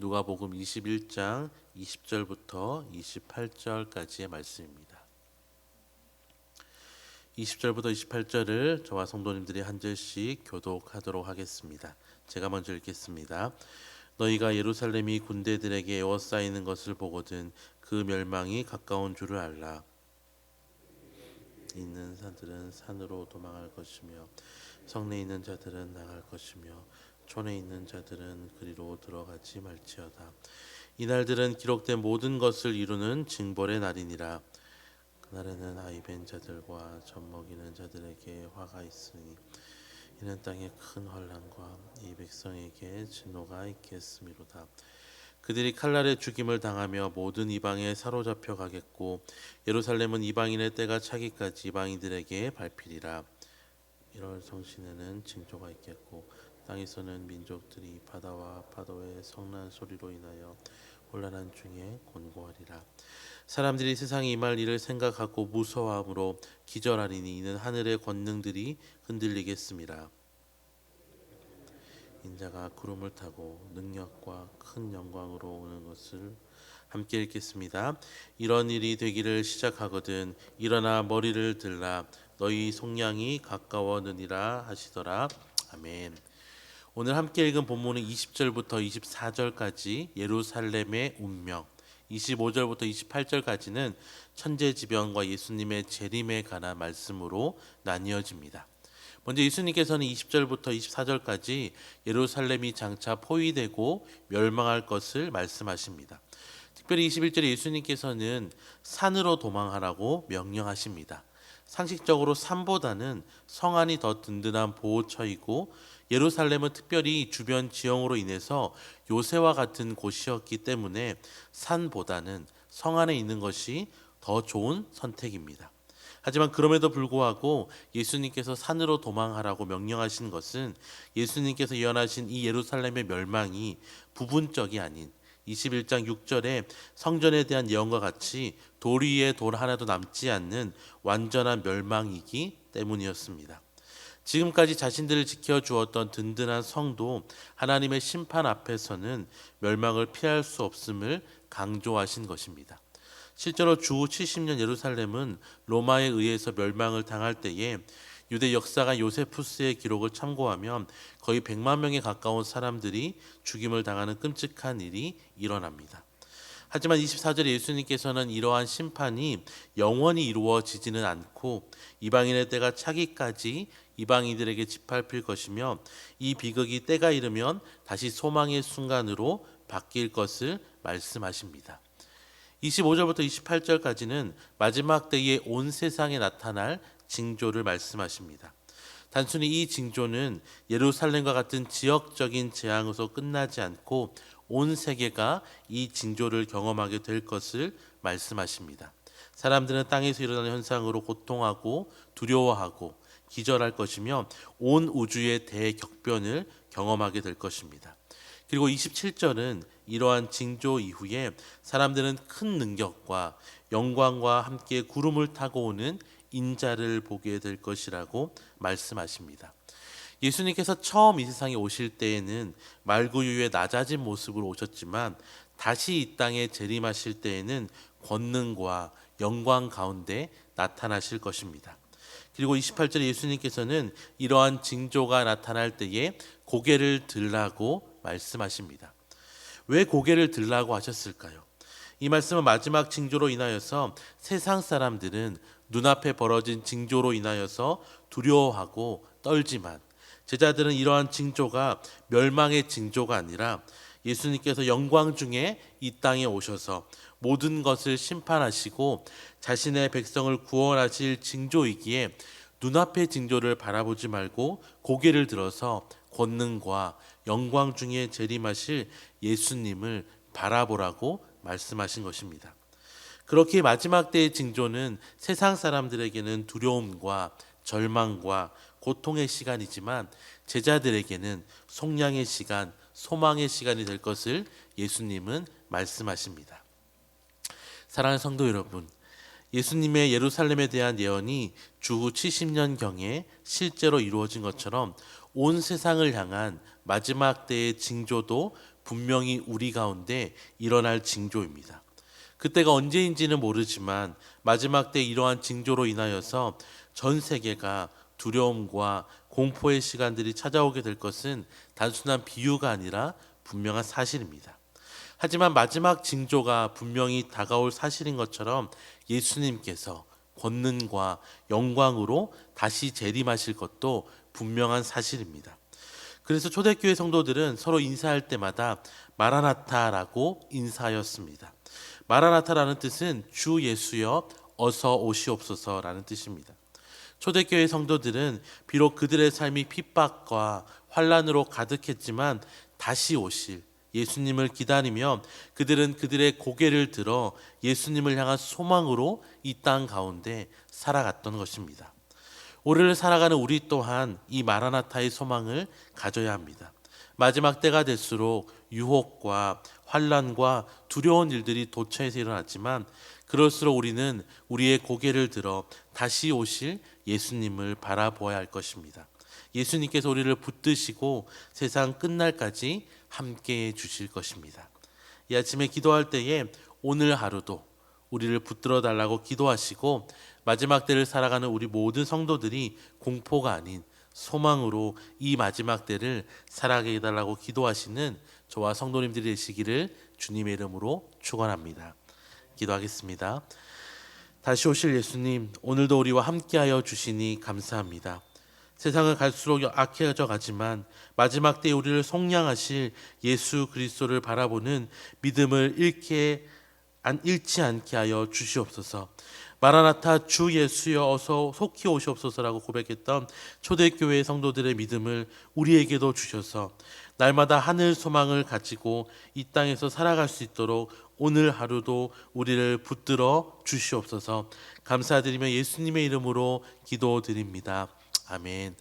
누가복음 21장 20절부터 28절까지의 말씀입니다. 20절부터 28절을 저와 성도님들이 한 절씩 교독하도록 하겠습니다. 제가 먼저 읽겠습니다. 너희가 예루살렘이 군대들에게 에워싸이는 것을 보거든 그 멸망이 가까운 줄을 알라. 있는 산들은 산으로 도망할 것이며 성내에 있는 자들은 나갈 것이며 촌에 있는 자들은 그리로 들어가지 말지어다. 이날들은 기록된 모든 것을 이루는 징벌의 날이니라. 그날에는 아이벤 자들과 젖먹이는 자들에게 화가 있으니 이는 땅에 큰 환난과 이 백성에게 진노가 있겠음이로다. 그들이 칼날에 죽임을 당하며 모든 이방에 사로잡혀 가겠고 예루살렘은 이방인의 때가 차기까지 이방인들에게 밟히리라. 1월 성신에는 징조가 있겠고 땅에서는 민족들이 바다와 파도의 성난 소리로 인하여 혼란한 중에 곤고하리라. 사람들이 세상에 임할 일을 생각하고 무서워함으로 기절하리니 이는 하늘의 권능들이 흔들리겠음이라. 인자가 구름을 타고 능력과 큰 영광으로 오는 것을 함께 읽겠습니다. 이런 일이 되기를 시작하거든 일어나 머리를 들라 너희 속량이 가까워느니라 하시더라. 아멘. 오늘 함께 읽은 본문은 20절부터 24절까지 예루살렘의 운명, 25절부터 28절까지는 천재지변과 예수님의 재림에 관한 말씀으로 나뉘어집니다. 먼저 예수님께서는 20절부터 24절까지 예루살렘이 장차 포위되고 멸망할 것을 말씀하십니다. 특별히 21절에 예수님께서는 산으로 도망하라고 명령하십니다. 상식적으로 산보다는 성안이 더 든든한 보호처이고 예루살렘은 특별히 주변 지형으로 인해서 요새와 같은 곳이었기 때문에 산보다는 성안에 있는 것이 더 좋은 선택입니다. 하지만 그럼에도 불구하고 예수님께서 산으로 도망하라고 명령하신 것은 예수님께서 예언하신 이 예루살렘의 멸망이 부분적이 아닌 21장 6절에 성전에 대한 예언과 같이 돌 위에 돌 하나도 남지 않는 완전한 멸망이기 때문이었습니다. 지금까지 자신들을 지켜주었던 든든한 성도 하나님의 심판 앞에서는 멸망을 피할 수 없음을 강조하신 것입니다. 실제로 주 70년 예루살렘은 로마에 의해서 멸망을 당할 때에 유대 역사가 요세푸스의 기록을 참고하면 거의 100만 명에 가까운 사람들이 죽임을 당하는 끔찍한 일이 일어납니다. 하지만 24절에 예수님께서는 이러한 심판이 영원히 이루어지지는 않고 이방인의 때가 차기까지 이방인들에게 짓밟힐 것이며 이 비극이 때가 이르면 다시 소망의 순간으로 바뀔 것을 말씀하십니다. 25절부터 28절까지는 마지막 때에 온 세상에 나타날 징조를 말씀하십니다. 단순히 이 징조는 예루살렘과 같은 지역적인 재앙으로 끝나지 않고 온 세계가 이 징조를 경험하게 될 것을 말씀하십니다. 사람들은 땅에서 일어나는 현상으로 고통하고 두려워하고 기절할 것이며 온 우주의 대격변을 경험하게 될 것입니다. 그리고 27절은 이러한 징조 이후에 사람들은 큰 능력과 영광과 함께 구름을 타고 오는 인자를 보게 될 것이라고 말씀하십니다. 예수님께서 처음 이 세상에 오실 때에는 말구유의 낮아진 모습으로 오셨지만 다시 이 땅에 재림하실 때에는 권능과 영광 가운데 나타나실 것입니다. 그리고 28절에 예수님께서는 이러한 징조가 나타날 때에 고개를 들라고 말씀하십니다. 왜 고개를 들라고 하셨을까요? 이 말씀은 마지막 징조로 인하여서 세상 사람들은 눈앞에 벌어진 징조로 인하여서 두려워하고 떨지만 제자들은 이러한 징조가 멸망의 징조가 아니라 예수님께서 영광 중에 이 땅에 오셔서 모든 것을 심판하시고 자신의 백성을 구원하실 징조이기에 눈앞의 징조를 바라보지 말고 고개를 들어서 권능과 영광 중에 재림하실 예수님을 바라보라고 말씀하신 것입니다. 그렇게 마지막 때의 징조는 세상 사람들에게는 두려움과 절망과 고통의 시간이지만 제자들에게는 속량의 시간, 소망의 시간이 될 것을 예수님은 말씀하십니다. 사랑하는 성도 여러분, 예수님의 예루살렘에 대한 예언이 주후 70년경에 실제로 이루어진 것처럼 온 세상을 향한 마지막 때의 징조도 분명히 우리 가운데 일어날 징조입니다. 그때가 언제인지는 모르지만 마지막 때 이러한 징조로 인하여서 전 세계가 두려움과 공포의 시간들이 찾아오게 될 것은 단순한 비유가 아니라 분명한 사실입니다. 하지만 마지막 징조가 분명히 다가올 사실인 것처럼 예수님께서 권능과 영광으로 다시 재림하실 것도 분명한 사실입니다. 그래서 초대교회 성도들은 서로 인사할 때마다 마라나타라고 인사하였습니다. 마라나타라는 뜻은 주 예수여 어서 오시옵소서라는 뜻입니다. 초대교회 성도들은 비록 그들의 삶이 핍박과 환난으로 가득했지만 다시 오실 예수님을 기다리며 그들은 그들의 고개를 들어 예수님을 향한 소망으로 이 땅 가운데 살아갔던 것입니다. 올해를 살아가는 우리 또한 이 마라나타의 소망을 가져야 합니다. 마지막 때가 될수록 유혹과 환난과 두려운 일들이 도처에서 일어났지만 그럴수록 우리는 우리의 고개를 들어 다시 오실 예수님을 바라보아야 할 것입니다. 예수님께서 우리를 붙드시고 세상 끝날까지 함께해 주실 것입니다. 이 아침에 기도할 때에 오늘 하루도 우리를 붙들어 달라고 기도하시고 마지막 때를 살아가는 우리 모든 성도들이 공포가 아닌 소망으로 이 마지막 때를 살아가게 해달라고 기도하시는 저와 성도님들이 되시기를 주님의 이름으로 축원합니다. 기도하겠습니다. 다시 오실 예수님, 오늘도 우리와 함께하여 주시니 감사합니다. 세상은 갈수록 악해져 가지만 마지막 때에 우리를 속량하실 예수 그리스도를 바라보는 믿음을 잃지 않게 하여 주시옵소서. 마라나타 주 예수여 어서 속히 오시옵소서라고 고백했던 초대교회 성도들의 믿음을 우리에게도 주셔서 날마다 하늘 소망을 가지고 이 땅에서 살아갈 수 있도록 오늘 하루도 우리를 붙들어 주시옵소서. 감사드리며 예수님의 이름으로 기도드립니다. 아멘.